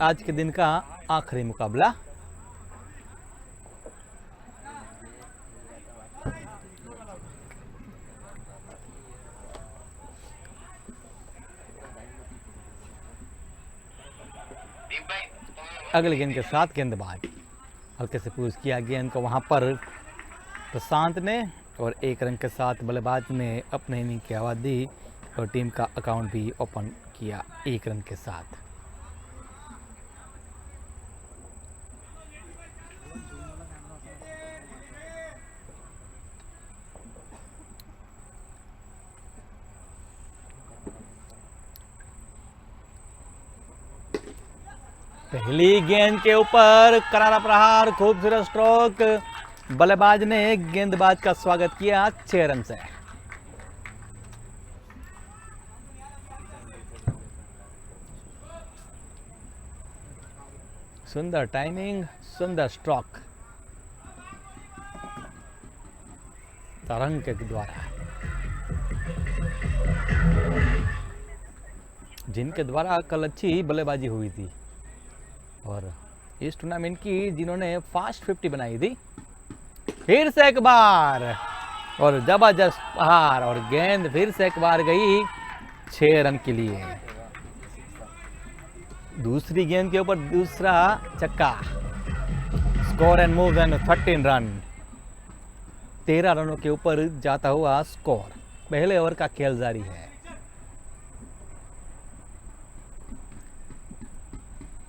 आज के दिन का आखिरी मुकाबला। अगले गेंद के साथ गेंदबाज हल्के से पुश किया गेंद को वहां पर प्रशांत ने, और एक रन के साथ बल्लेबाज ने अपने इनिंग की आवाज़ दी और टीम का अकाउंट भी ओपन किया 1 रन के साथ। पहली गेंद के ऊपर करारा प्रहार, खूबसूरत स्ट्रोक। बल्लेबाज ने गेंदबाज का स्वागत किया 6 रन से। सुंदर टाइमिंग, सुंदर स्ट्रोक तरंग के द्वारा, जिनके द्वारा कल अच्छी बल्लेबाजी हुई थी और इस टूर्नामेंट की जिन्होंने फास्ट 50 बनाई थी। फिर से एक बार और जबरदस्त प्रहार और गेंद फिर से एक बार गई 6 रन के लिए। दूसरी गेंद के ऊपर दूसरा छक्का। Score and move and 13 run. 13 रनों के ऊपर जाता हुआ स्कोर। पहले ओवर का खेल जारी है।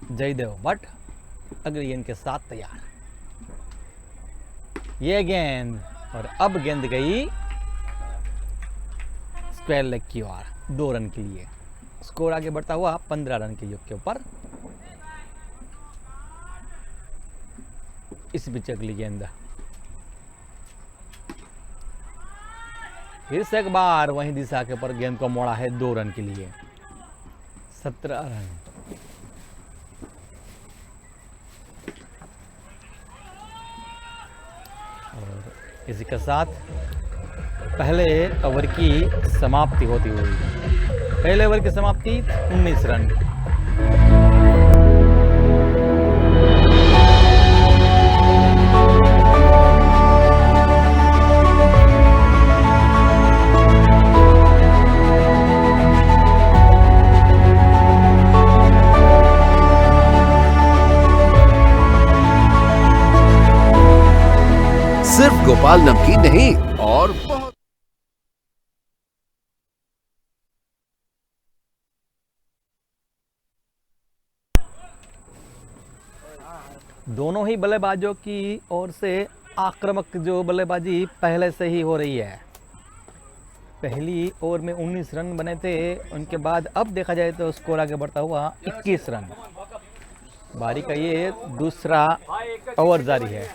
जयदेव भट्ट अगली गेंद के साथ तैयार। ये गेंद और अब गेंद गई स्क्वायर लेग की ओर 2 रन के लिए। स्कोर आगे बढ़ता हुआ 15 रन के योग के ऊपर। इस बीच अगली गेंद फिर से एक बार वही दिशा के ऊपर गेंद को मोड़ा है 2 रन के लिए। 17 रन। और इसी के साथ पहले ओवर की समाप्ति होती हुई। पहले ओवर की समाप्ति 19 रन। सिर्फ गोपाल नमकीन नहीं और बहुत दोनों ही बल्लेबाजों की ओर से आक्रामक जो बल्लेबाजी पहले से ही हो रही है। पहली ओवर में 19 रन बने थे, उनके बाद अब देखा जाए तो स्कोर आगे बढ़ता हुआ 21 रन। बारी का ये दूसरा ओवर जारी है।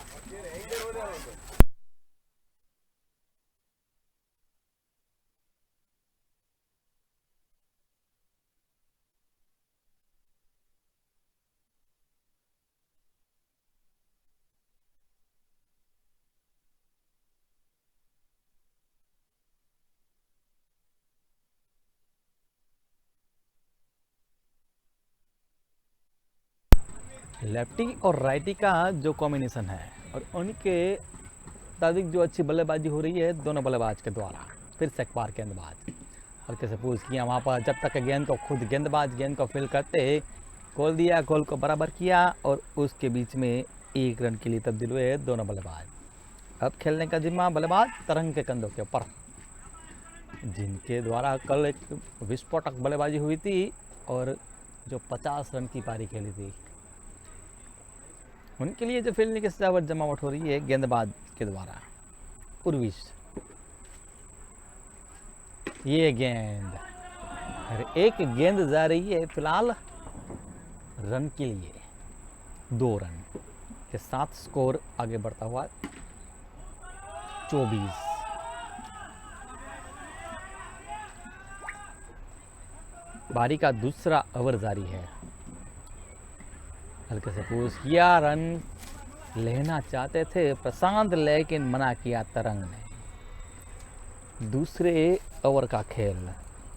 लेफ्टी और राइटी का जो कॉम्बिनेशन है और उनके मुताबिक जो अच्छी बल्लेबाजी हो रही है दोनों बल्लेबाज के द्वारा। फिर से एक बार गेंदबाज हल्के से पूछ किया वहाँ पर, जब तक गेंद को खुद गेंदबाज गेंद को फील करते खोल दिया, गोल को बराबर किया और उसके बीच में 1 रन के लिए तब्दील हुए दोनों बल्लेबाज। अब खेलने का जिम्मा बल्लेबाज तरंग के कंधों के ऊपर, जिनके द्वारा कल एक विस्फोटक बल्लेबाजी हुई थी और जो 50 रन की पारी खेली थी। उनके लिए जो फील्डिंग की सजावट जमावट हो रही है गेंदबाज के द्वारा। उर्विश, ये गेंद और एक गेंद जा रही है फिलहाल रन के लिए। 2 रन के साथ स्कोर आगे बढ़ता हुआ 24। बारी का दूसरा ओवर जारी है। हल्के से पूछ किया, रन लेना चाहते थे प्रशांत लेकिन मना किया तरंग ने। दूसरे ओवर का खेल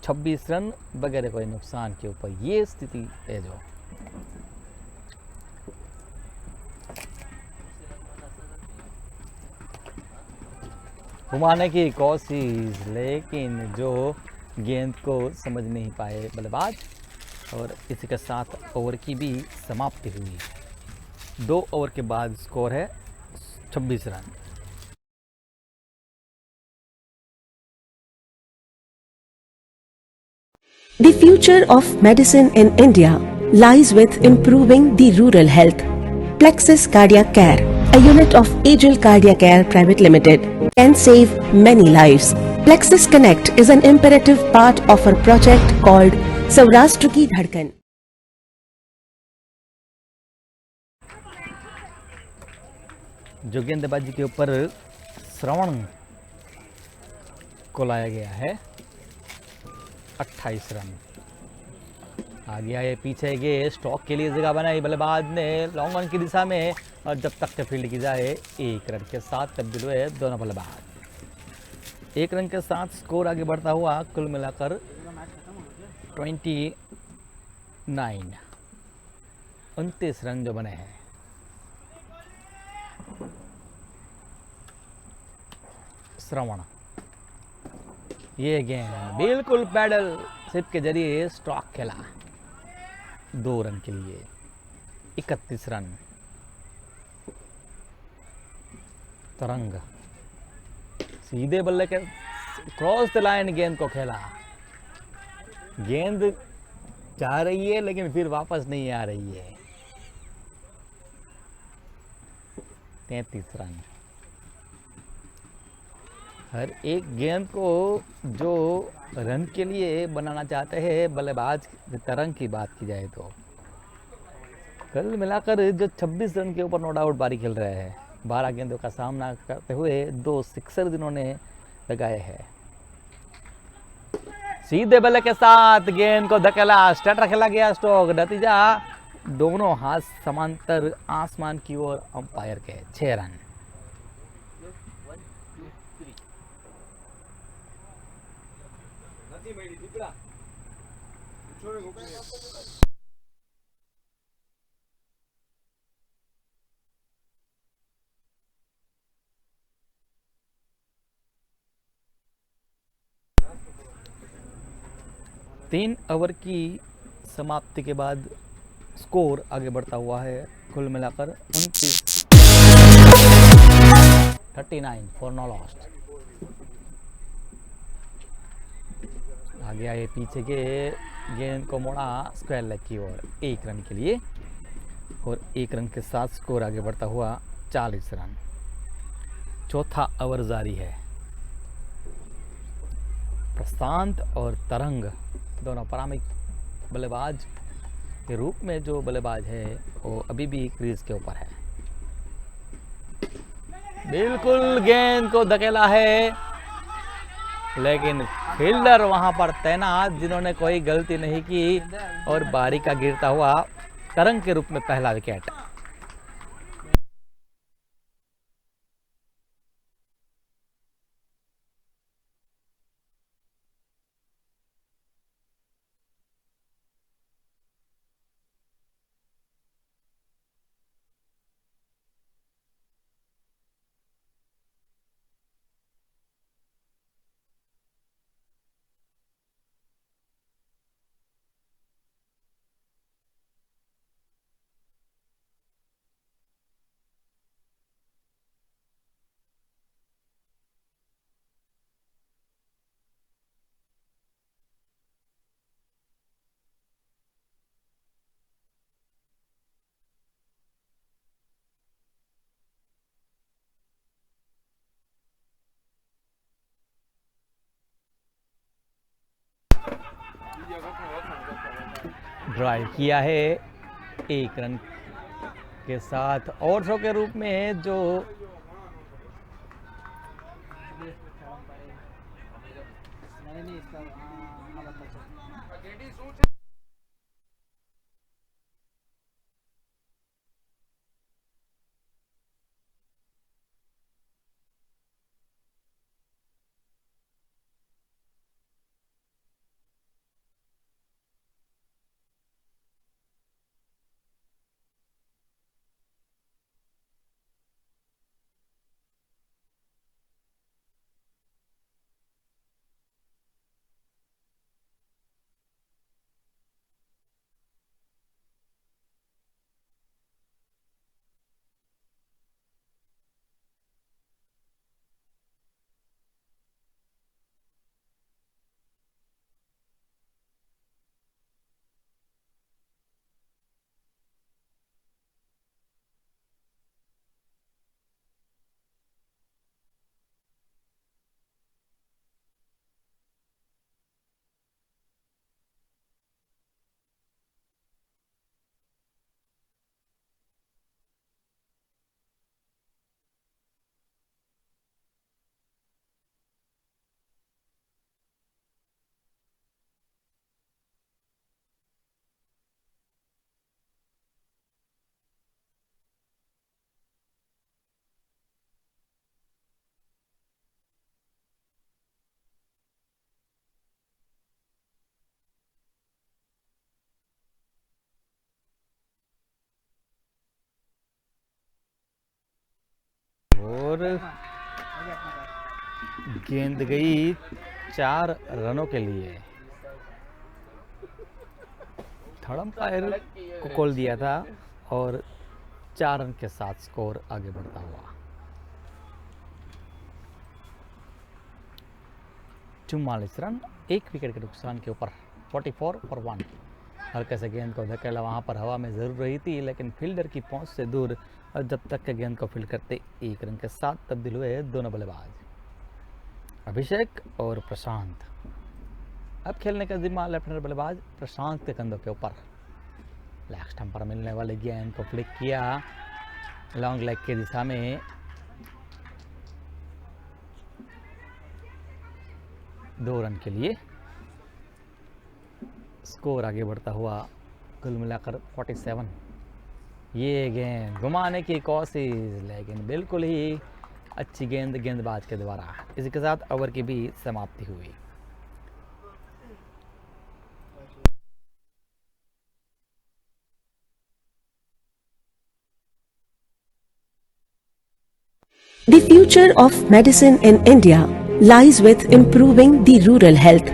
26 रन बगैर कोई नुकसान के ऊपर ये स्थिति है जो घुमाने की कोशिश, लेकिन जो गेंद को समझ नहीं पाए बल्लेबाज, और इसी के साथ ओवर की भी समाप्ति हुई। 2 ओवर के बाद स्कोर है 26 run. The future of medicine in India lies with improving the rural health. Plexus Cardiac Care, a unit of Agil Cardiac Care Private Limited, can save many lives. Plexus Connect is an imperative part of our project called Saurashtra Ki Dhadkan. जो गेंदबाजी के ऊपर श्रवण को लाया गया है 28 run. आगे आए पीछे गए, स्टॉक के लिए जगह बनाई बल्लेबाज ने लॉन्ग ऑन की दिशा में, और जब तक के फील्ड की जाए 1 रन के साथ तब्दील हुए दोनों बल्लेबाज। 1 रन के साथ स्कोर आगे बढ़ता हुआ कुल मिलाकर 29 रन जो बने हैं। श्रवण, ये गेंद बिल्कुल पैडल सिप के जरिए स्ट्रोक खेला 2 रन के लिए। 31 रन। तरंग सीधे बल्ले के क्रॉस द लाइन गेंद को खेला। गेंद जा रही है लेकिन फिर वापस नहीं आ रही है। 33 रन। हर एक गेंद को जो रन के लिए बनाना चाहते हैं बल्लेबाज तरंग की बात की जाए तो कल मिलाकर जो 26 रन के ऊपर नो डाउट बारी खेल रहे हैं, 12 गेंदों का सामना करते हुए 2 सिक्सर जिन्होंने लगाए हैं। सीधे बल्ले के साथ गेंद को धकेला, स्ट्रेटर खेला गया स्ट्रोक। नतीजा दोनों हाथ समांतर आसमान की ओर अंपायर के 6 रन। तीन ओवर की समाप्ति के बाद स्कोर आगे बढ़ता हुआ है कुल मिलाकर 39 फॉर नो लॉस्ट। आगे आए पीछे के गेंद को मोड़ा स्क्वायर लेग की ओर 1 रन के लिए, और 1 रन के साथ स्कोर आगे बढ़ता हुआ 40 रन। चौथा ओवर जारी है। प्रशांत और तरंग दोनों प्रारंभिक बल्लेबाज के रूप में जो बल्लेबाज है वो अभी भी क्रीज के ऊपर है। बिल्कुल गेंद को धकेला है, लेकिन फील्डर वहां पर तैनात जिन्होंने कोई गलती नहीं की, और बारी का गिरता हुआ तरंग के रूप में पहला विकेट। ड्राइव किया है 1 रन के साथ ओवरथ्रो के रूप में जो और गेंद गई 4 रनों के लिए। थर्ड अंपायर को कॉल दिया था और 4 रन के साथ स्कोर आगे बढ़ता हुआ। 44 रन, 1 विकेट के नुकसान के ऊपर 44 for 1। हल्के से गेंद को धकेला, वहां पर हवा में जरूर रही थी लेकिन फील्डर की पहुंच से दूर, और जब तक के गेंद को फील्ड करते 1 रन के साथ तब्दील हुए दोनों बल्लेबाज, अभिषेक और प्रशांत। अब खेलने का जिम्मा लेफ्ट हैंडर बल्लेबाज प्रशांत के कंधों के ऊपर। लेग स्टंप पर मिलने वाली गेंद को फ्लिक किया लॉन्ग लेग की दिशा में। दो रन के लिए स्कोर आगे बढ़ता हुआ कुल मिलाकर 47। ये गेंद घुमाने की कोशिश, लेकिन बिल्कुल ही अच्छी गेंद गेंदबाज के द्वारा। इसी के साथ ओवर की भी समाप्ति हुई। The future of medicine in India lies with improving the rural health.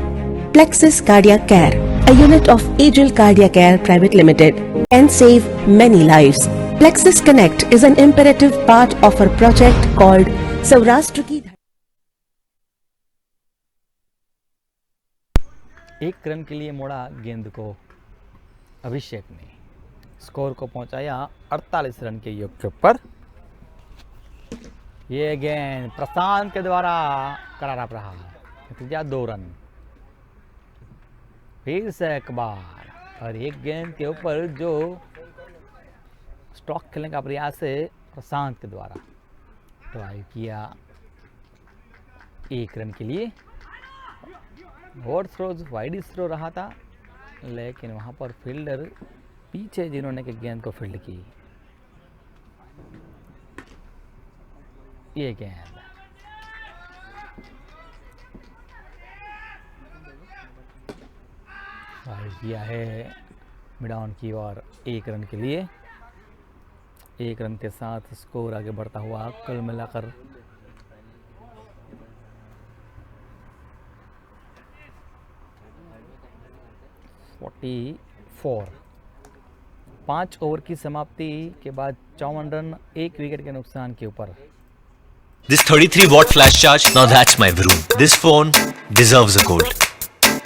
Plexus Cardiac Care, a unit of Agil Cardiac Care Private Limited, can save many lives. Plexus Connect is an imperative part of our project called Saurashtra Ki Dhar-" 1 run के लिए मोड़ा गेंद को अभिषेक ने। Score को पहुंचाया 48 run के योग के ऊपर। ये गेंद प्रशांत के द्वारा करारा रहा, नतीजा 2 रन। फिर से एक बार, और एक गेंद के ऊपर जो स्टॉक खेलने का प्रयास है प्रशांत के द्वारा, ट्राई किया 1 रन के लिए। और थ्रोज वाइड थ्रो रहा था, लेकिन वहां पर फील्डर पीछे जिन्होंने के गेंद को फील्ड की। ये गेंद फायर किया है मिड ऑन की ओर 1 रन के लिए। 1 रन के साथ स्कोर आगे बढ़ता हुआ कुल मिलाकर 44। 5 ओवर की समाप्ति के बाद 54 रन, 1 विकेट के नुकसान के ऊपर। This 33-watt flash charge, now that's my vroom. This phone deserves a gold.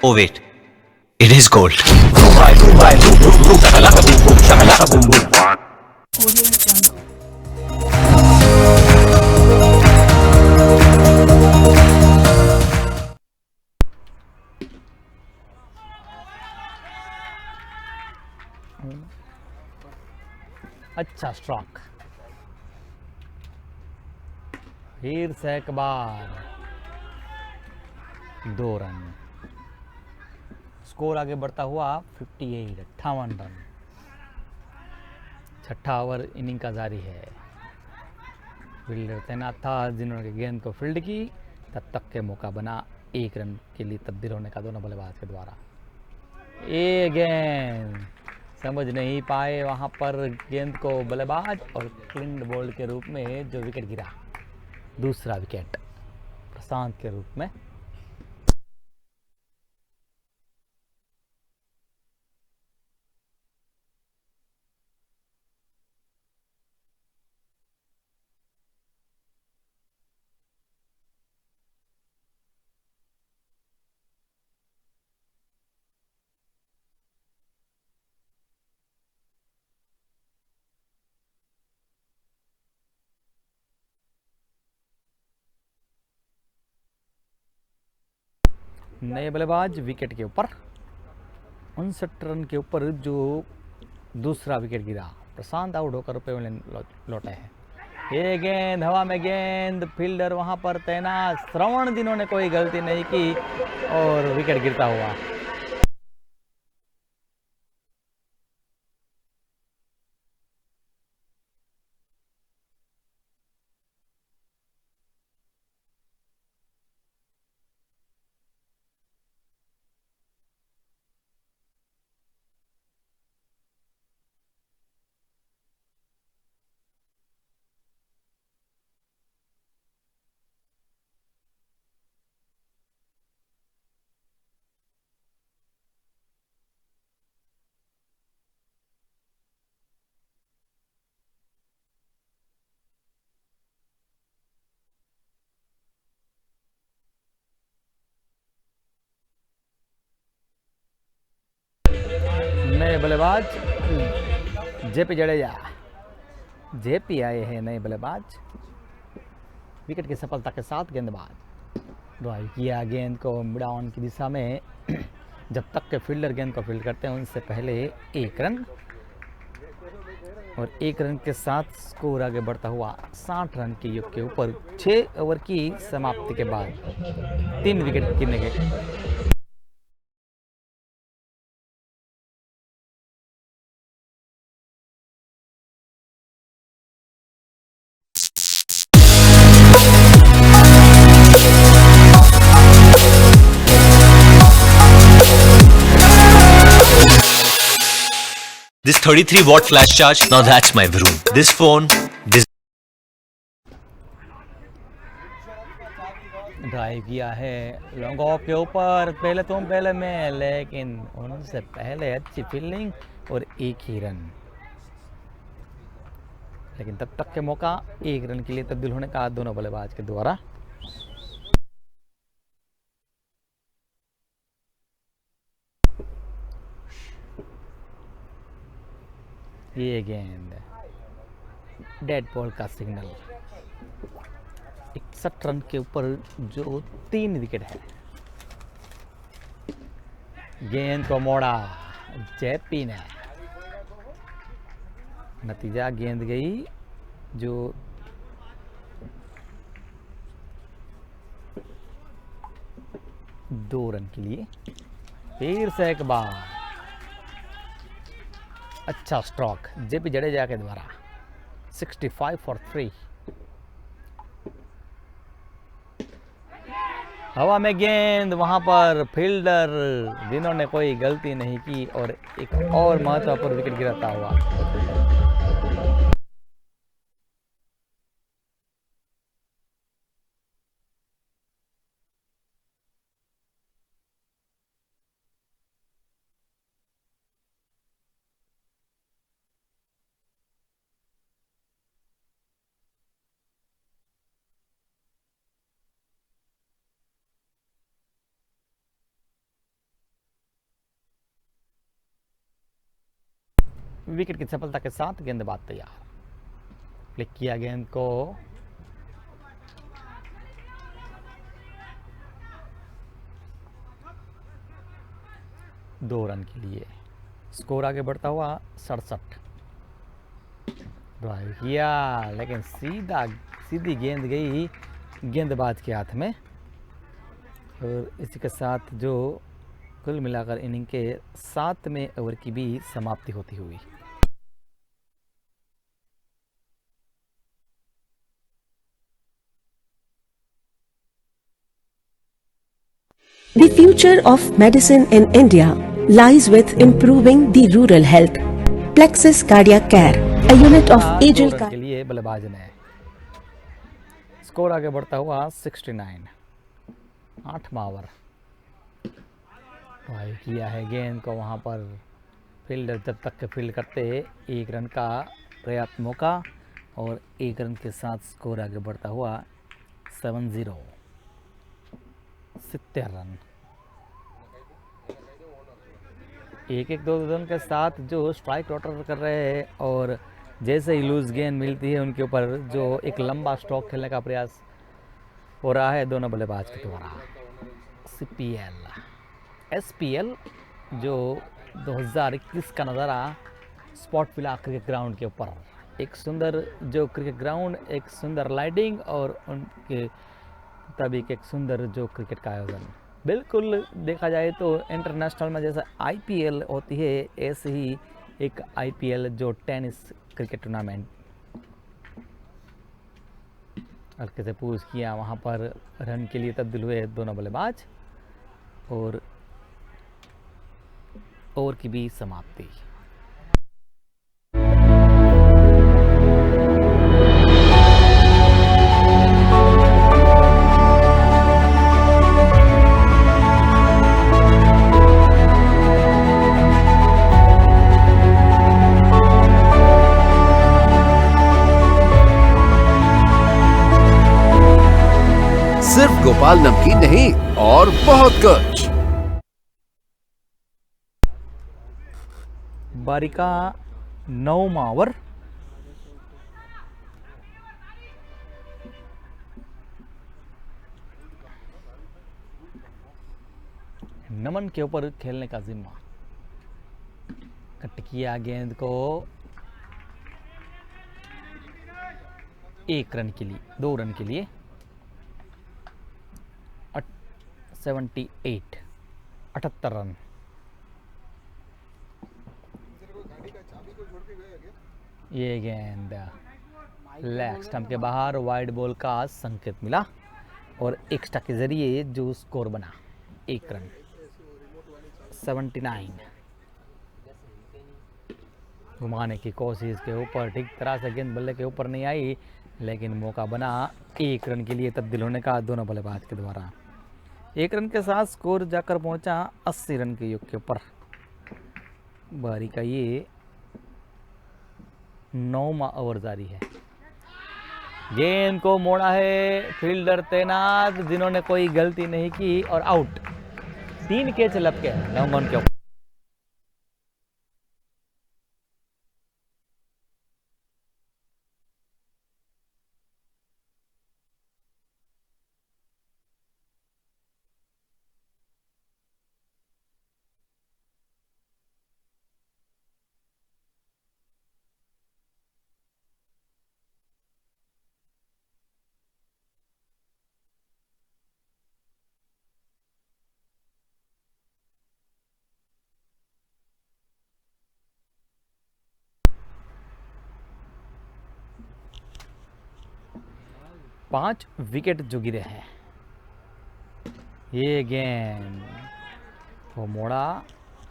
Oh wait, it is gold. अच्छा स्ट्रोक, फिर से एक बार 2 रन। स्कोर आगे बढ़ता हुआ 58 रन। छठा ओवर इनिंग का जारी है। फील्डर तैनात था जिन्होंने गेंद को फील्ड की, तब तक के मौका बना 1 रन के लिए तब्दील होने का दोनों बल्लेबाज के द्वारा। ये गेंद समझ नहीं पाए वहां पर गेंद को बल्लेबाज, और क्लीन बोल्ड के रूप में जो विकेट गिरा, दूसरा विकेट प्रशांत के रूप में। नए बल्लेबाज विकेट के ऊपर। 59 रन के ऊपर जो दूसरा विकेट गिरा, प्रशांत आउट होकर पेविलियन लौटे हैं। ये गेंद हवा में, गेंद फील्डर वहां पर तैनात श्रवण जिन्होंने कोई गलती नहीं की, और विकेट गिरता हुआ। बल्लेबाज जेपी जडेजा। जेपी आए हैं नए बल्लेबाज। विकेट की सफलता के साथ गेंदबाज ड्राइव किया गेंद को मिड ऑन की दिशा में। जब तक के फील्डर गेंद को फील्ड करते हैं उनसे पहले 1 रन, और 1 रन के साथ स्कोर आगे बढ़ता हुआ 60 रन के योग के ऊपर 6 ओवर की समाप्ति के बाद 3 विकेट गिरने के। This 33-watt flash charge, now that's my vroom. This phone drive किया है लॉन्ग ऑफ के ऊपर, पहले में, लेकिन उनसे पहले अच्छी फील्डिंग और 1 ही रन। लेकिन तब तक के मौका 1 रन के लिए तब्दील होने का दोनों बल्लेबाज के द्वारा। ये गेंद डेड बॉल का सिग्नल। 61 रन के ऊपर जो 3 विकेट है। गेंद को मोड़ा जेपी ने। नतीजा गेंद गई जो 2 रन के लिए। फिर से एक बार अच्छा स्ट्रोक जेपी जडेजा के द्वारा। 65 for 3। हवा में गेंद, वहां पर फील्डर जिन्होंने कोई गलती नहीं की और एक और महत्वपूर्ण विकेट गिराता हुआ। विकेट की सफलता के साथ गेंदबाज तैयार। क्लिक किया गेंद को, दो रन के लिए। स्कोर आगे बढ़ता हुआ 67। ड्राइव किया लेकिन सीधी गेंद गई गेंदबाज के हाथ में, और इसी के साथ जो कुल मिलाकर इनिंग के 7वें ओवर की भी समाप्ति होती हुई। The future of medicine in India lies with improving the rural health. Plexus Cardiac Care, a unit of Agile के लिए बल्लेबाज ने स्कोर आगे बढ़ता हुआ 69। 8वां ओवर। ड्राइव किया है गेंद को, वहां पर फील्डर जब तक के फील्ड करते 1 रन का पर्याप्त मौका, और 1 रन के साथ स्कोर आगे बढ़ता हुआ 70। 70 रन। 1-1, 2 रन के साथ जो स्ट्राइक रोटर कर रहे हैं, और जैसे ही लूज गेंद मिलती है उनके ऊपर जो एक लंबा स्ट्रोक खेलने का प्रयास हो रहा है दोनों बल्लेबाज के द्वारा। CPL SPL जो 2021 का नज़ारा स्पॉट विला क्रिकेट ग्राउंड के ऊपर, एक सुंदर जो क्रिकेट ग्राउंड, एक सुंदर लाइटिंग और उनके मुताबिक एक सुंदर जो क्रिकेट का आयोजन। बिल्कुल देखा जाए तो इंटरनेशनल में जैसा IPL होती है, ऐसे ही एक IPL जो टेनिस क्रिकेट टूर्नामेंट। हल्के से पूछ किया, वहाँ पर रन के लिए तब्दील हुए दोनों बल्लेबाज, और ओवर की भी समाप्ति। सिर्फ गोपाल नमकीन नहीं और बहुत कुछ। बारी का 9वां ओवर। नमन के ऊपर खेलने का जिम्मा। कट किया गेंद को 1 रन के लिए, 2 रन के लिए। 78 रन। ये गेंद लेग स्टंप के बाहर वाइड बॉल का संकेत मिला और एक्स्ट्रा के जरिए जो स्कोर बना 1 रन। 79। घुमाने की कोशिश के ऊपर ठीक तरह से गेंद बल्ले के ऊपर नहीं आई, लेकिन मौका बना 1 रन के लिए तब्दील होने का दोनों बल्लेबाज के द्वारा। 1 रन के साथ स्कोर जाकर पहुंचा 80 रन के योग के ऊपर। बारी का ये 9वां ओवर जारी है। गेंद को मोड़ा है, फील्डर तैनात जिन्होंने कोई गलती नहीं की और आउट। 3 कैच लपके लॉन्ग ऑन के ऊपर। पांच विकेट जो गिरे हैं। ये गेंद वो मोड़ा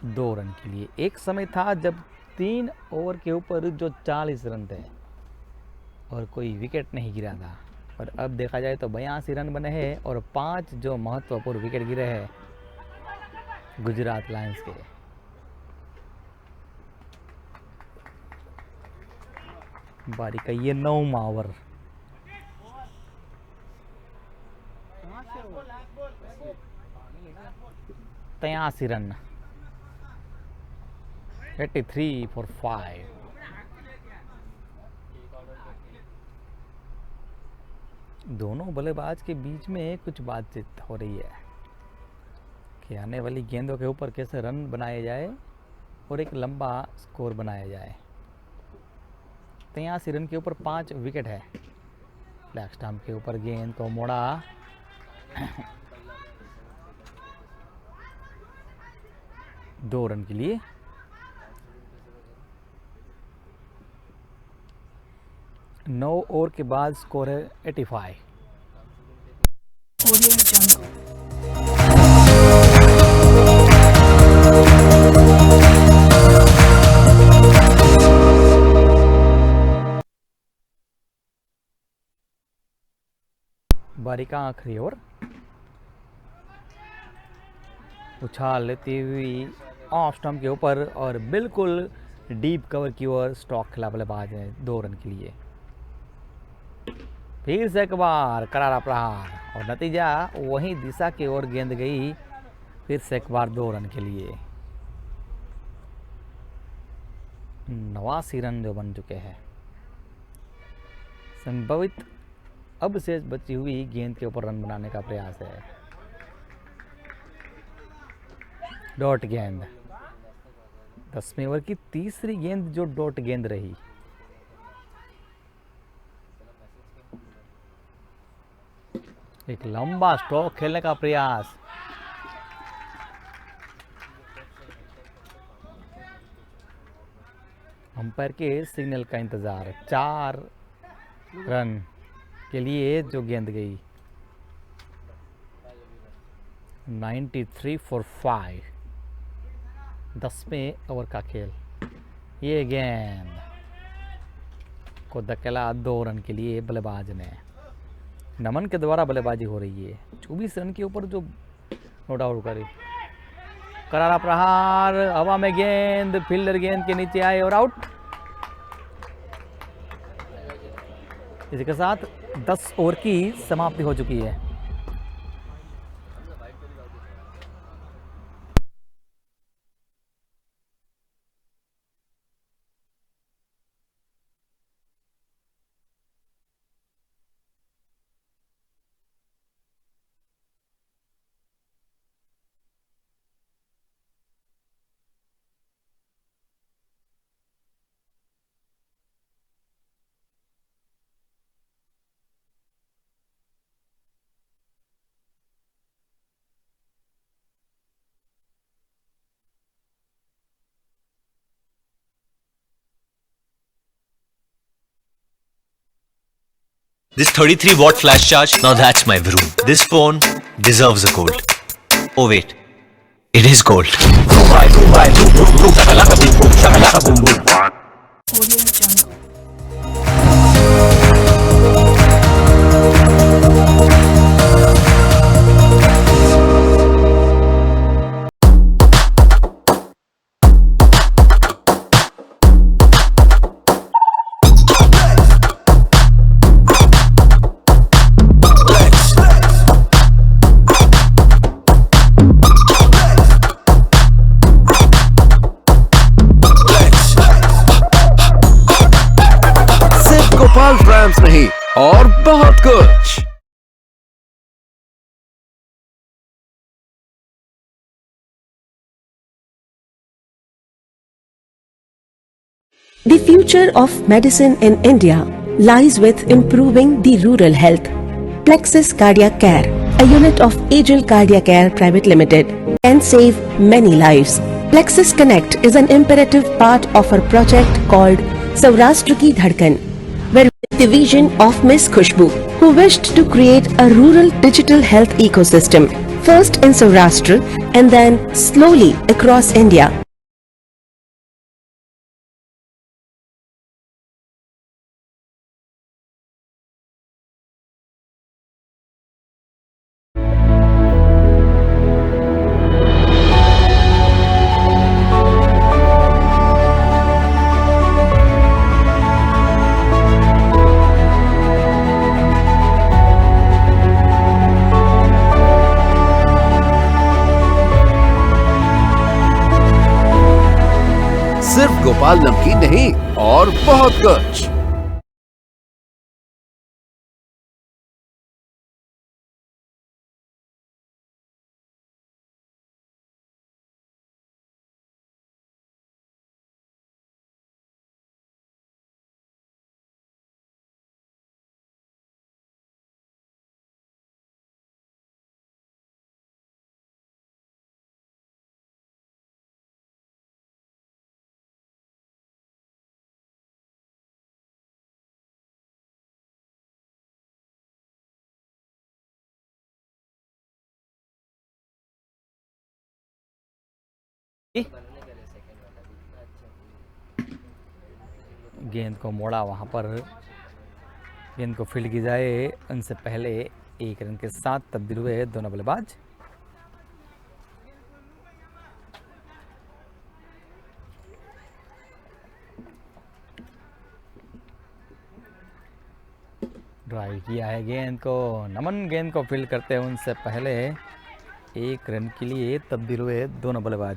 2 रन के लिए। एक समय था जब 3 ओवर के ऊपर जो 40 रन थे और कोई विकेट नहीं गिरा था, और अब देखा जाए तो 82 रन बने हैं और 5 जो महत्वपूर्ण विकेट गिरे हैं गुजरात लायंस के। बारी का ये 9वां ओवर। 83 रन। 83 for 5। दोनों बल्लेबाज के बीच में कुछ बातचीत हो रही है कि आने वाली गेंदों के ऊपर कैसे रन बनाए जाए और एक लंबा स्कोर बनाया जाए। 83 रन के ऊपर 5 विकेट है। लेग स्टंप के ऊपर गेंद को मोड़ा। 2 रन के लिए। नौ ओवर के बाद स्कोर है 85। बारी का आखिरी ओवर। उछाल लेती हुई ऑफ स्टंप के ऊपर और बिल्कुल डीप कवर की ओर स्टॉक खिला बल्लेबाज है 2 रन के लिए। फिर से एक बार करारा प्रहार और नतीजा वही दिशा की ओर गेंद गई। फिर से एक बार 2 रन के लिए। 89 रन जो बन चुके हैं। संभवित अब शेष बची हुई गेंद के ऊपर रन बनाने का प्रयास है। डॉट गेंद 10वें ओवर की तीसरी गेंद जो डॉट गेंद रही। एक लंबा स्ट्रोक खेलने का प्रयास। अंपायर के सिग्नल का इंतजार। 4 रन के लिए जो गेंद गई। 93 for 5। 10वें ओवर का खेल। ये गेंद को धकेला 2 रन के लिए बल्लेबाज ने। नमन के द्वारा बल्लेबाजी हो रही है। 24 रन के ऊपर जो नोट आउट करी। करारा प्रहार, हवा में गेंद, फील्डर गेंद के नीचे आए और आउट। इसी के साथ 10 ओवर की समाप्ति हो चुकी है। This 33 watt flash charge, now that's my vroom. This phone deserves a gold. Oh wait, it is gold. सिर्फ गोपाल फ्राम्स नहीं और बहुत कुछ। The future of medicine in India lies with improving the rural health. Plexus Cardiac Care, a unit of Agil Cardiac Care Private Limited, can save many lives. Plexus Connect is an imperative part of our project called Saurashtra Ki Dhadkan, where with the vision of Miss Khushbu, who wished to create a rural digital health ecosystem, first in Saurashtra and then slowly across India. सिर्फ गोपाल नमकीन नहीं और बहुत कुछ। गेंद को मोड़ा, वहाँ पर गेंद को फील्ड की जाए उनसे पहले एक रन के साथ तब्दील हुए दोनों बल्लेबाज। ड्राइव किया है गेंद को, नमन गेंद को फील्ड करते हैं उनसे पहले एक रन के लिए तब्दील हुए दोनों बल्लेबाज।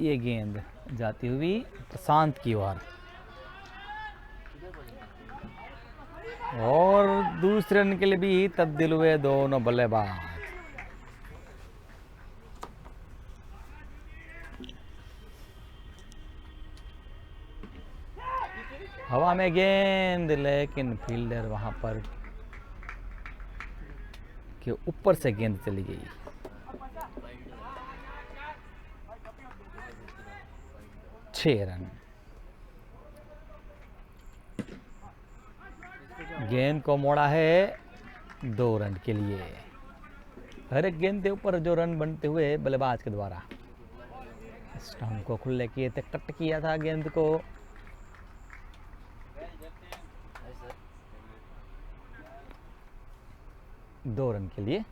ये गेंद जाती हुई प्रशांत की ओर और दूसरे रन के लिए भी तब्दील हुए दोनों बल्लेबाज। हवा में गेंद, लेकिन फील्डर वहां पर के ऊपर से गेंद चली गई। छह रन। गेंद को मोड़ा है 2 रन के लिए। हर एक गेंद के ऊपर जो रन बनते हुए बल्लेबाज के द्वारा। स्टंप को खुले किए थे, कट किया था गेंद को। दो रन के लिए।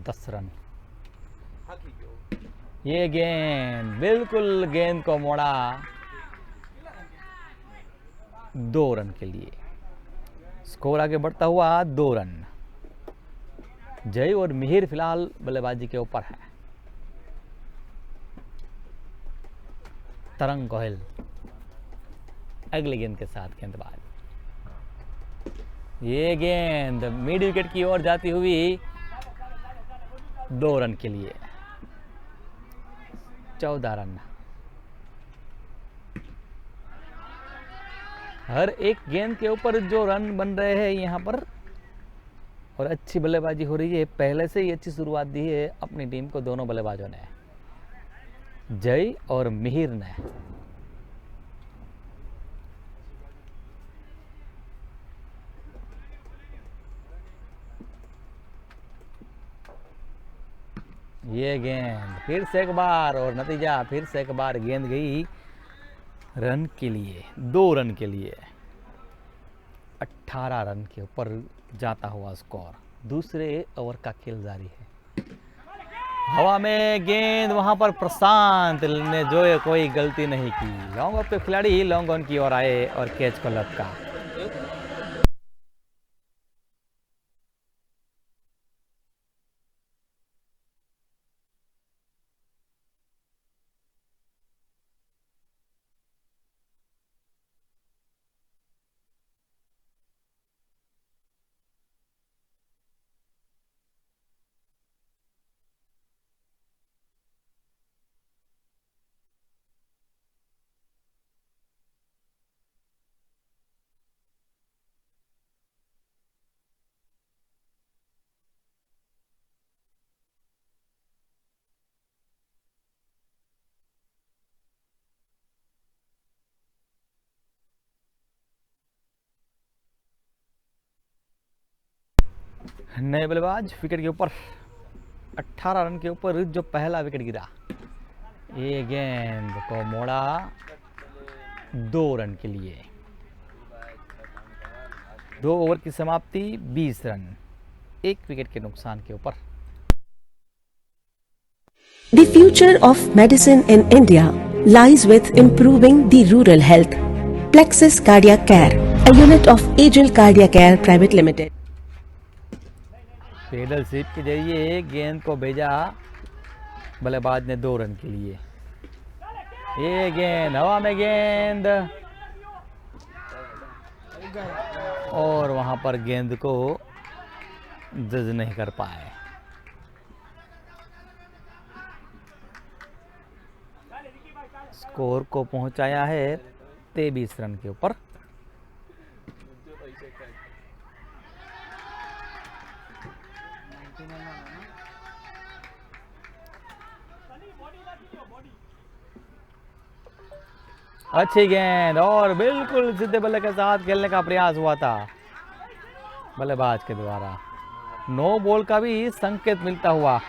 दस रन। ये गेंद बिल्कुल गेंद को मोड़ा 2 रन के लिए। स्कोर आगे बढ़ता हुआ 2 रन। जय और मिहिर फिलहाल बल्लेबाजी के ऊपर है। तरंग गोहिल अगले गेंद के साथ गेंदबाज। ये गेंद मिड विकेट की ओर जाती हुई 2 रन के लिए, 14 रन। हर एक गेंद के ऊपर जो रन बन रहे हैं यहाँ पर, और अच्छी बल्लेबाजी हो रही है। पहले से ही अच्छी शुरुआत दी है अपनी टीम को दोनों बल्लेबाजों ने, जय और मिहिर ने। ये गेंद फिर से एक बार, और नतीजा फिर से एक बार गेंद गई रन के लिए, 2 रन के लिए। 18 रन के ऊपर जाता हुआ स्कोर। दूसरे ओवर का खेल जारी है। हवा में गेंद, वहां पर प्रशांत ने जो है कोई गलती नहीं की। लॉन्ग ऑफ के खिलाड़ी लॉन्ग ऑन की ओर आए और कैच को लपका। नए बल्लेबाज विकेट के ऊपर। 18 रन के ऊपर जो पहला विकेट गिरा, ये गेंद को मोड़ा 2 रन के लिए। 2 ओवर की समाप्ति, 20 रन, 1 विकेट के नुकसान के ऊपर। The future of medicine in India lies with improving the rural health. Plexus Cardiac Care, a unit of Agil Cardiac Care Private Limited. Paddle sweep के जरिए गेंद को भेजा बल्लेबाज ने 2 रन के लिए। ये गेंद, हवा में गेंद, और वहां पर गेंद को जज नहीं कर पाए। स्कोर को पहुंचाया है 23 रन के ऊपर। अच्छी गेंद, और बिल्कुल सीधे बल्ले के साथ खेलने का प्रयास हुआ था बल्लेबाज के द्वारा। नो बॉल का भी संकेत मिलता हुआ।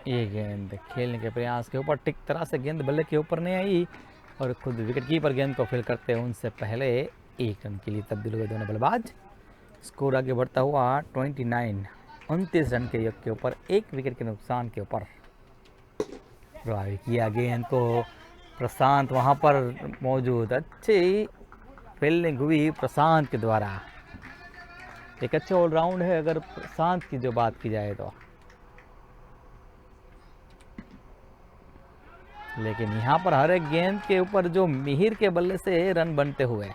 ये गेंद खेलने के प्रयास के ऊपर ठीक तरह से गेंद बल्ले के ऊपर नहीं आई, और खुद विकेट कीपर गेंद को फील करते हैं उनसे पहले 1 रन के लिए तब्दील हुए दोनों बल्लेबाज। स्कोर आगे बढ़ता हुआ 29 रन के योग के ऊपर, 1 विकेट के नुकसान के ऊपर। ड्राइव किया गेंद को, प्रशांत वहां पर मौजूद, अच्छी फील्डिंग हुई प्रशांत के द्वारा। एक अच्छा ऑलराउंड है अगर प्रशांत की जो बात की जाए तो, लेकिन यहाँ पर हर एक गेंद के ऊपर जो मिहिर के बल्ले से रन बनते हुए।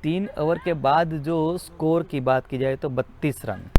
3 ओवर के बाद जो स्कोर की बात की जाए तो 32 रन।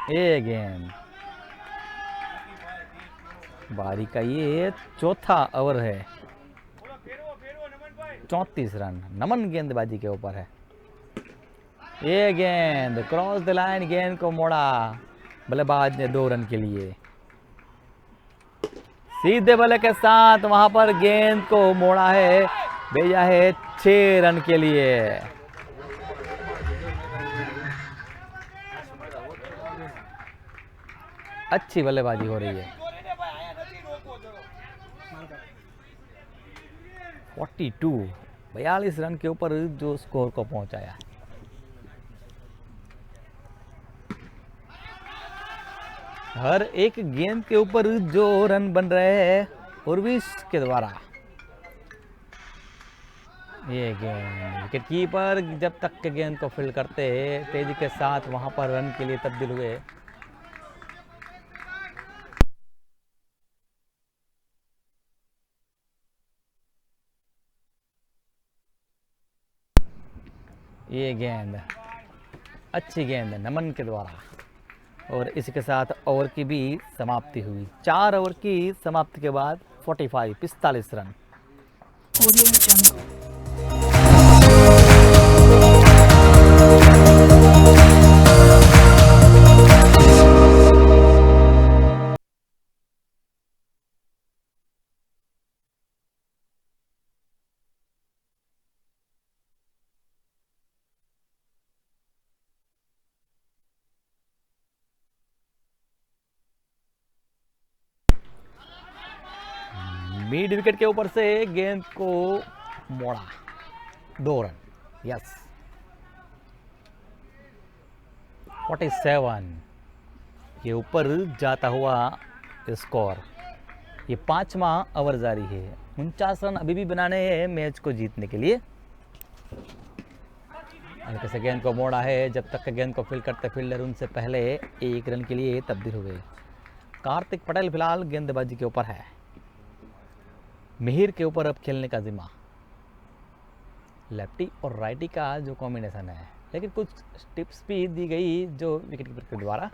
ये गेंद, बारी का ये चौथा ओवर है। 34 रन नमन गेंदबाजी के ऊपर है। ये गेंद क्रॉस द लाइन, गेंद को मोड़ा बल्लेबाज ने 2 रन के लिए। सीधे बल्ले के साथ वहां पर गेंद को मोड़ा है, भेजा है 6 रन के लिए। अच्छी बल्लेबाजी हो रही है। 42 रन के ऊपर जो स्कोर को पहुंचाया। हर एक गेंद के ऊपर जो रन बन रहे हैं उर्विश के द्वारा। ये गेंद विकेट कीपर जब तक के गेंद को फील्ड करते हैं तेजी के साथ वहां पर रन के लिए तब्दील हुए। ये गेंद अच्छी गेंद है नमन के द्वारा और इसके साथ ओवर की भी समाप्ति हुई। 4 ओवर की समाप्ति के बाद 45 रन। मिड विकेट के ऊपर से गेंद को मोड़ा, 2 रन। यस 47 के ऊपर जाता हुआ स्कोर। ये 5वां ओवर जारी है। 49 रन अभी भी बनाने हैं मैच को जीतने के लिए। हल्के से गेंद को मोड़ा है, जब तक गेंद को फील्ड करते फील्डर उनसे पहले 1 रन के लिए तब्दील हो गए। कार्तिक पटेल फिलहाल गेंदबाजी के ऊपर है। मिहिर के ऊपर अब खेलने का जिम्मा। लेफ्टी और राइटी का जो कॉम्बिनेशन है, लेकिन कुछ टिप्स भी दी गई जो विकेट कीपर के द्वारा।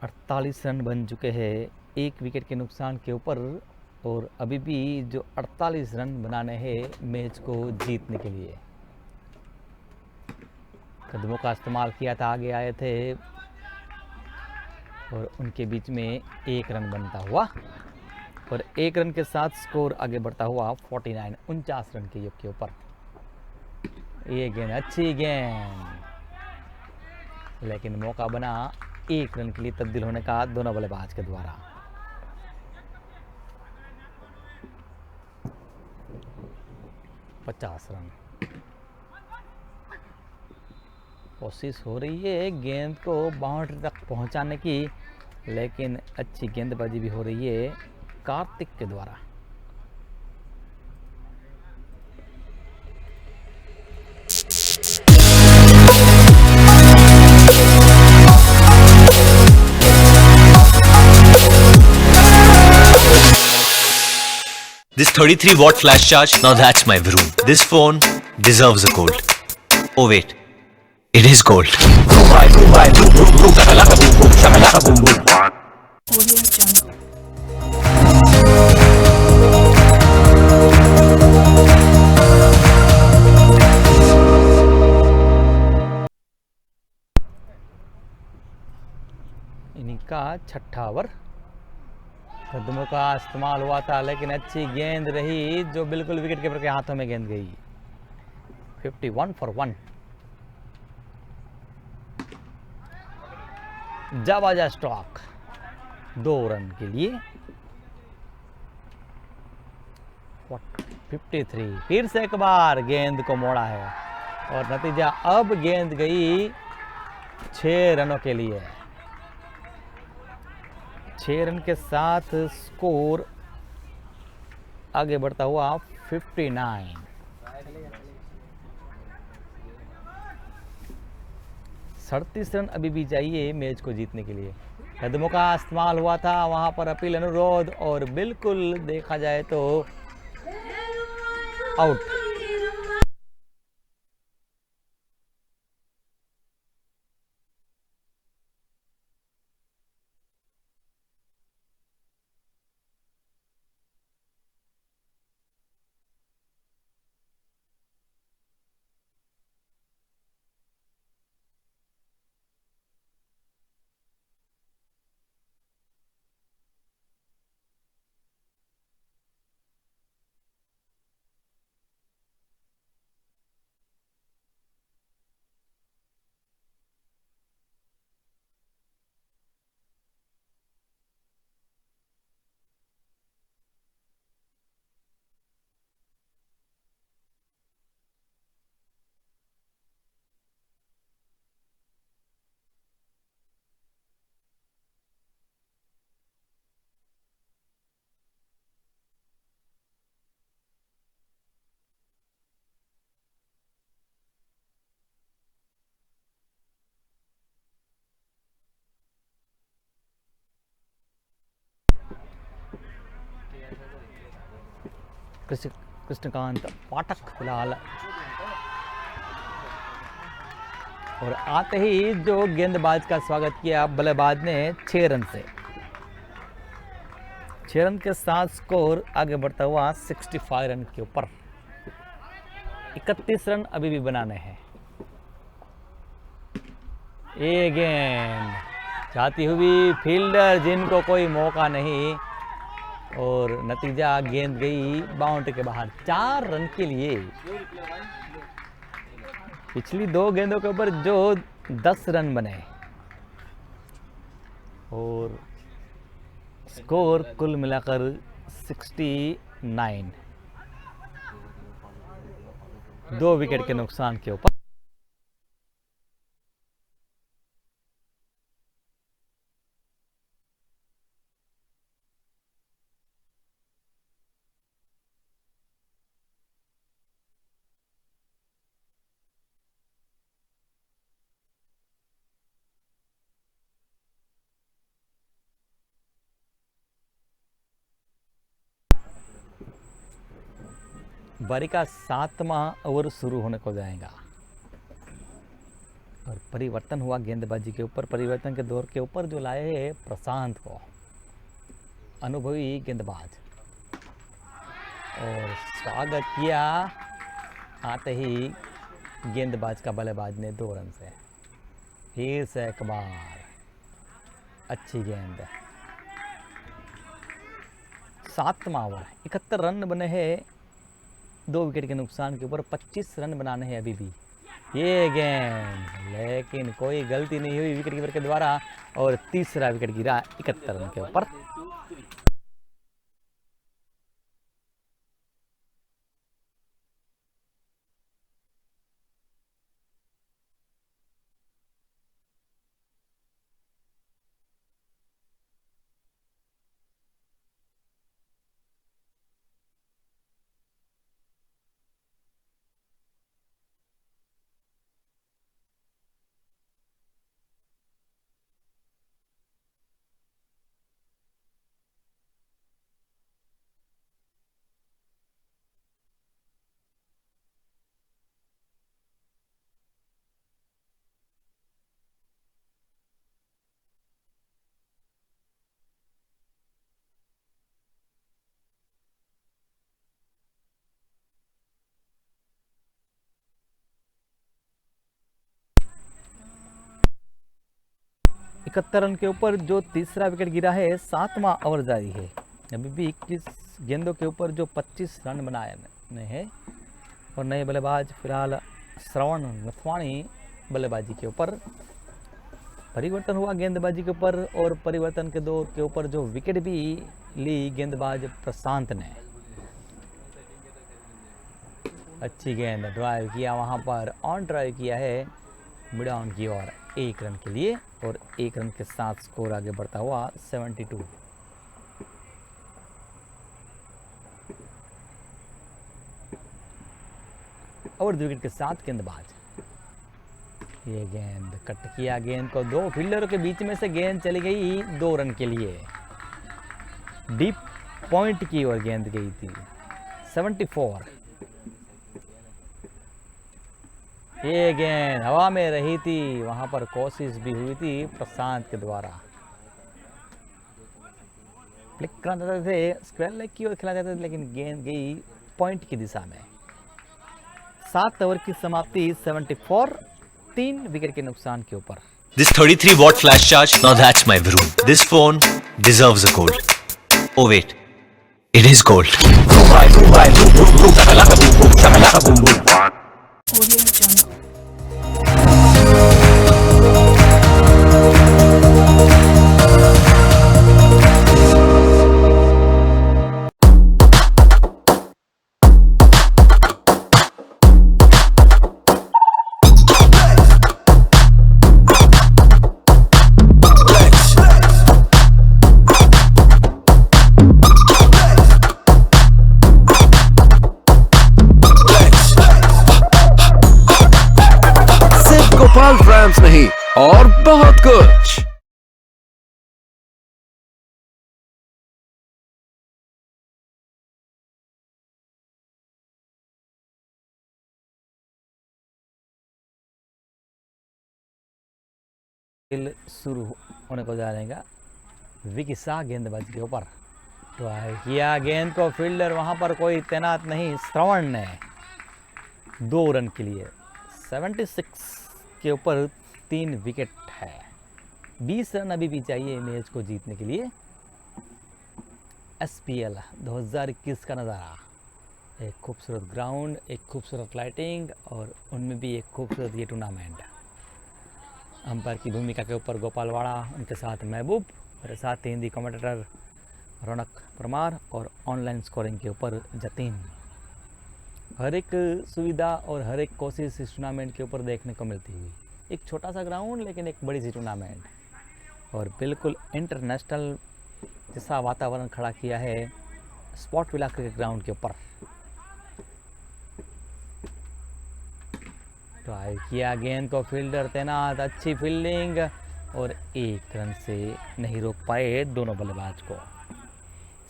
48 रन बन चुके हैं 1 विकेट के नुकसान के ऊपर और अभी भी जो 48 रन बनाने हैं मैच को जीतने के लिए। कदमों का इस्तेमाल किया था, आगे आए थे और उनके बीच में 1 रन बनता हुआ और 1 रन के साथ स्कोर आगे बढ़ता हुआ 49 रन के योग के ऊपर। ये गेंद अच्छी गेंद, लेकिन मौका बना 1 रन के लिए तब्दील होने का दोनों बल्लेबाज के द्वारा। पचास रन। कोशिश हो रही है गेंद को बाउंड्री तक पहुंचाने की, लेकिन अच्छी गेंदबाजी भी हो रही है कार्तिक के द्वारा। This 33-watt flash charge, now that's my vroom. This phone deserves a gold. Oh wait, it is gold. इनका 6ठा ओवर। कदमों का इस्तेमाल हुआ था, लेकिन अच्छी गेंद रही जो बिल्कुल विकेट कीपर के हाथों में गेंद गई। 51 for 1। जावाजा स्टॉक 2 रन के लिए। 53। फिर से एक बार गेंद को मोड़ा है और नतीजा अब गेंद गई 6 रनों के लिए। 6 रन के साथ स्कोर आगे बढ़ता हुआ 59। 37 रन अभी भी चाहिए मैच को जीतने के लिए। कदमों का इस्तेमाल हुआ था, वहां पर अपील अनुरोध और बिल्कुल देखा जाए तो आउट। कृष्णकांत पाठक फिलहाल। और आते ही जो गेंदबाज का स्वागत किया बल्लेबाज ने 6 रन से। 6 रन के साथ स्कोर आगे बढ़ता हुआ 65 रन के ऊपर। 31 रन अभी भी बनाने हैं। ये गेंद जाती हुई फील्डर जिनको कोई मौका नहीं, और नतीजा गेंद गई बाउंड्री के बाहर 4 रन के लिए। पिछली 2 गेंदों के ऊपर जो 10 रन बने, और स्कोर कुल मिलाकर 69। 2 विकेट के नुकसान के ऊपर। बारी का 7वां ओवर शुरू होने को जाएगा, और परिवर्तन हुआ गेंदबाजी के ऊपर। परिवर्तन के दौर के ऊपर जो लाए हैं प्रशांत को, अनुभवी गेंदबाज, और स्वागत किया आते ही गेंदबाज का बल्लेबाज ने 2 रन से। फिर से एक बार अच्छी गेंद। 7वां ओवर, 71 रन बने हैं 2 विकेट के नुकसान के ऊपर। 25 रन बनाने हैं अभी भी। ये गेंद, लेकिन कोई गलती नहीं हुई विकेट कीपर के द्वारा, और तीसरा विकेट गिरा 71 रन के ऊपर। इकहत्तर रन के ऊपर जो तीसरा विकेट गिरा है। 7वां ओवर जारी है। अभी भी 21 गेंदों के ऊपर जो 25 रन बनाए हैं, और नए बल्लेबाज फिलहाल श्रवण नथवाणी बल्लेबाजी के ऊपर। परिवर्तन हुआ गेंदबाजी के ऊपर, और परिवर्तन के दौर के ऊपर जो विकेट भी ली गेंदबाज प्रशांत ने। अच्छी गेंद, ड्राइव किया वहां पर, ऑन ड्राइव किया है मिड ऑन की ओर 1 रन के लिए, और 1 रन के साथ स्कोर आगे बढ़ता हुआ 72। और 2 विकेट के साथ गेंदबाज। ये गेंद कट किया, गेंद को 2 फील्डरों के बीच में से गेंद चली गई 2 रन के लिए। डीप पॉइंट की ओर गेंद गई थी। 74। ये गेंद हवा में रही थी, वहां पर कोशिश भी हुई थी प्रशांत के द्वारा। फ्लिक करना चाहते थे, स्क्वायर लेग की ओर खेला जाता था, लेकिन गेंद गई पॉइंट की दिशा में। 7 ओवर की समाप्ति 74, 3 विकेट के नुकसान के ऊपर। This 33 watt flash charge, now that's my vroom. This phone deserves a gold. Oh wait, it is gold. Gopal फ्राम्स नहीं, और बहुत कुछ। खेल शुरू होने को जा रहेगा। विकी शाह गेंदबाजी के ऊपर ट्राई किया गेंद को, फील्डर वहां पर कोई तैनात नहीं। श्रवण ने 2 रन के लिए 76 के ऊपर 3 विकेट है। 20 रन अभी भी चाहिए मैच को जीतने के लिए। SPL 2021 का नज़ारा, एक खूबसूरत ग्राउंड, एक खूबसूरत लाइटिंग और उनमें भी एक खूबसूरत ये टूर्नामेंट। अंपायर की भूमिका के ऊपर गोपाल वाड़ा, उनके साथ महबूब, मेरे साथ हिंदी कमेंटेटर रौनक परमार और ऑनलाइन स्कोरिंग के ऊपर जतीन। हर एक सुविधा और हर एक कोशिश इस टूर्नामेंट के ऊपर देखने को मिलती हुई। एक छोटा सा ग्राउंड लेकिन एक बड़ी सी टूर्नामेंट और बिल्कुल इंटरनेशनल जैसा वातावरण खड़ा किया है स्पॉट विला क्रिकेट ग्राउंड के ऊपर। ट्राई किया गेंद को, फील्डर तैनात, अच्छी फील्डिंग और 1 रन से नहीं रोक पाए दोनों बल्लेबाज को।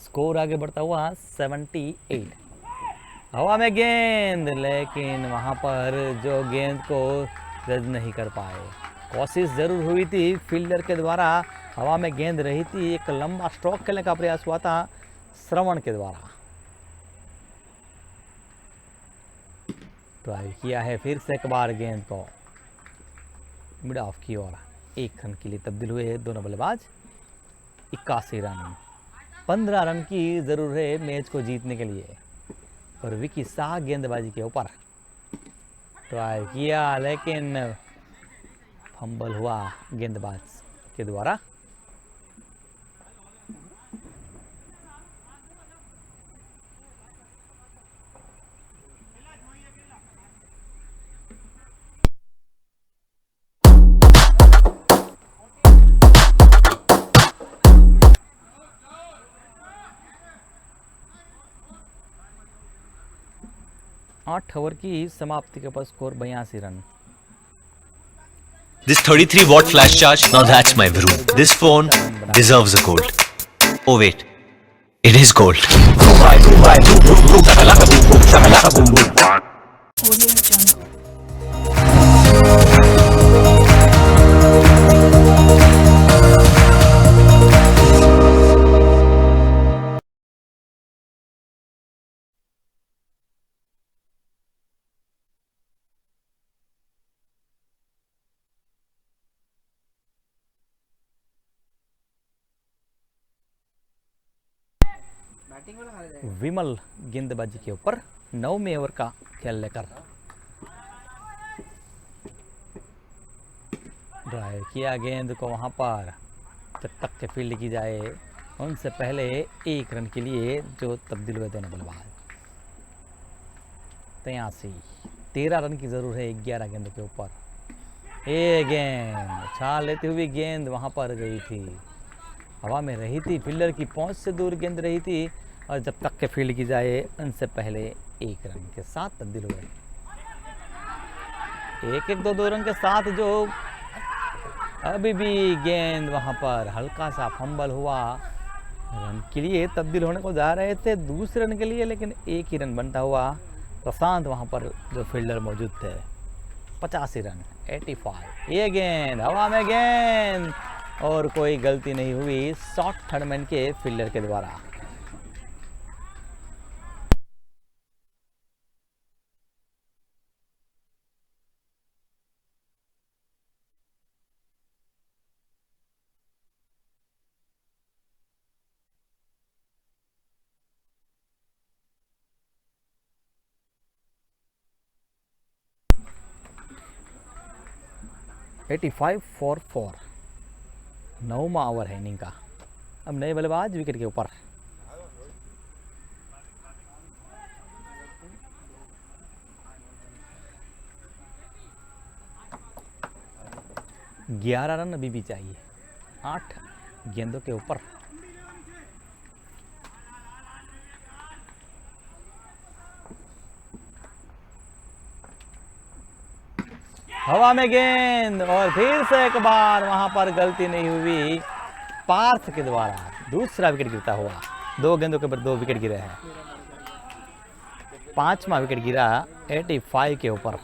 स्कोर आगे बढ़ता हुआ 78। हवा में गेंद, लेकिन वहां पर जो गेंद को रद्द नहीं कर पाए। कोशिश जरूर हुई थी फील्डर के द्वारा, हवा में गेंद रही थी, एक लंबा स्ट्रोक खेलने का प्रयास हुआ था श्रवण के द्वारा। ट्राई किया है फिर से एक बार गेंद को मिड ऑफ की ओर। 1 रन के लिए तब्दील हुए दोनों बल्लेबाज। 81 रन, 15 रन की जरूर है मैच को जीतने के लिए। और विकी शाह गेंदबाजी के ऊपर ट्राई किया, लेकिन फंबल हुआ गेंदबाज के द्वारा। आठ ओवर की समाप्ति के ऊपर score 82 run. This 33 watt flash charge, now that's my vroom. This phone deserves a gold. Oh wait, it is gold. विमल गेंदबाजी के ऊपर 9वें ओवर का खेल लेकर ड्राइव किया गेंद को वहां पर। जब तक के फील्ड की जाए उनसे पहले 1 रन के लिए जो तब्दील हुए दोनों बल्लेबाज। 83, 13 रन की जरूर है 11 गेंद के ऊपर। ये गेंद छाल लेती हुई गेंद वहां पर गई थी, हवा में रही थी, फील्डर की पहुंच से दूर गेंद रही थी और जब तक के फील्ड की जाए उनसे पहले 1 रन के साथ तब्दील हुए। 1-1, 2-2 रन के साथ जो अभी भी गेंद वहां पर हल्का सा फंबल हुआ, रन के लिए तब्दील होने को जा रहे थे दूसरे रन के लिए, लेकिन 1 ही रन बनता हुआ। प्रशांत वहां पर जो फील्डर मौजूद थे। 85 रन, 85। ये गेंद हवा में गेंद और कोई गलती नहीं हुई शॉर्ट थर्डमैन के फील्डर के द्वारा। $85 for 4। 9वां ओवर है इनिंग का। अब नए बल्लेबाज विकेट के ऊपर। ग्यारह रन अभी भी चाहिए 8 गेंदों के ऊपर। हवा में गेंद और फिर से एक बार वहां पर गलती नहीं हुई पार्थ के द्वारा। दूसरा विकेट गिरता हुआ, 2 गेंदों के ऊपर 2 विकेट गिरे हैं। 5वां विकेट गिरा 85 के ऊपर।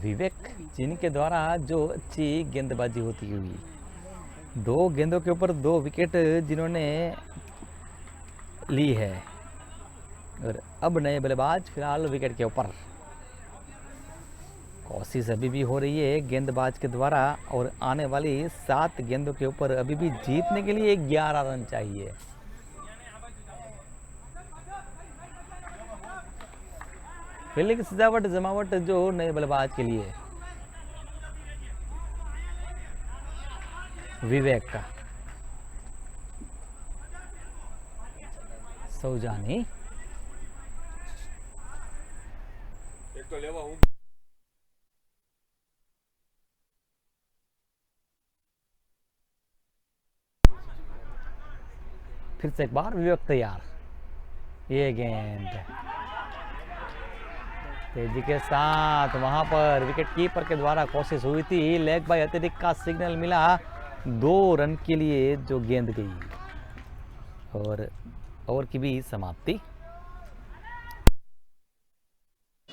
विवेक, जिनके द्वारा जो अच्छी गेंदबाजी होती हुई, 2 गेंदों के ऊपर 2 विकेट जिन्होंने ली है। और अब नए बल्लेबाज फिलहाल विकेट के ऊपर। कोशिश अभी भी हो रही है गेंदबाज के द्वारा, और आने वाली 7 गेंदों के ऊपर अभी भी जीतने के लिए 11 रन चाहिए। फील्डिंग की सजावट जमावट जो नए बल्लेबाज के लिए विवेक का। सौजानी फिर से एक बार विवेक तैयार। ये गेंद तेजी के साथ वहां पर विकेट कीपर के द्वारा कोशिश हुई थी, लेग बाय अतिरिक्त का सिग्नल मिला 2 रन के लिए जो गेंद गई, और ओवर की भी समाप्ति।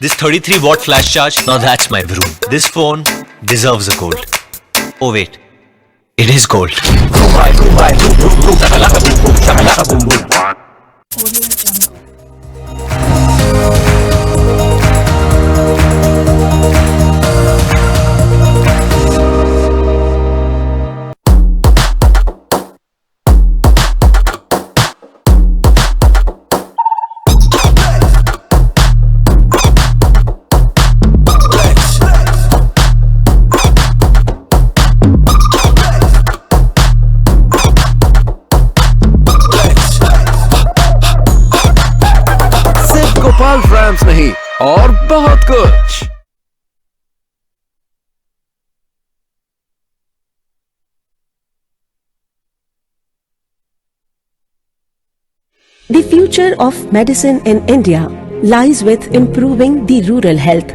This 33 watt flash charge, now that's my vroom. This phone deserves a gold. Oh wait, it is gold. सिर्फ गोपाल फ्राम्स नहीं, और बहुत कुछ। The future of medicine in India lies with improving the rural health.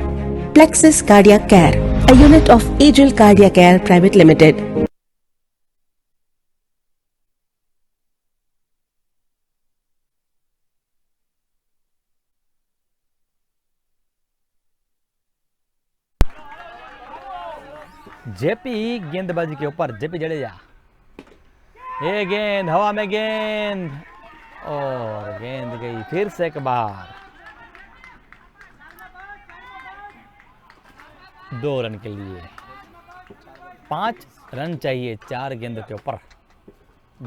Plexus Cardiac Care, a unit of Agil Cardiac Care Private Limited. JP गेंदबाजी के ऊपर, JP Jadeja. ये गेंद हवा में, गेंद और गेंद गई फिर से एक बार। 2 रन के लिए 5 रन चाहिए 4 गेंदों के ऊपर।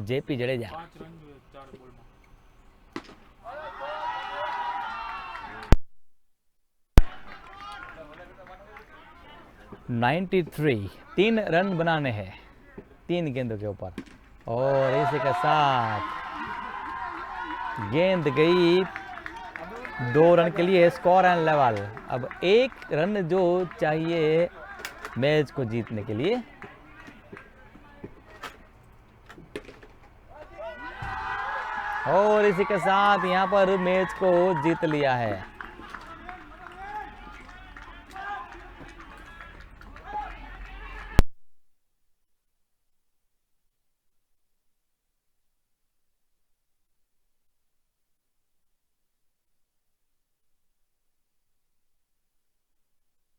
जेपी जडेजा 93, 3 रन बनाने हैं 3 गेंदों के ऊपर, और इसी के साथ गेंद गई 2 रन के लिए। Score and level. अब 1 रन जो चाहिए मैच को जीतने के लिए। और इसी के साथ यहाँ पर मैच को जीत लिया है।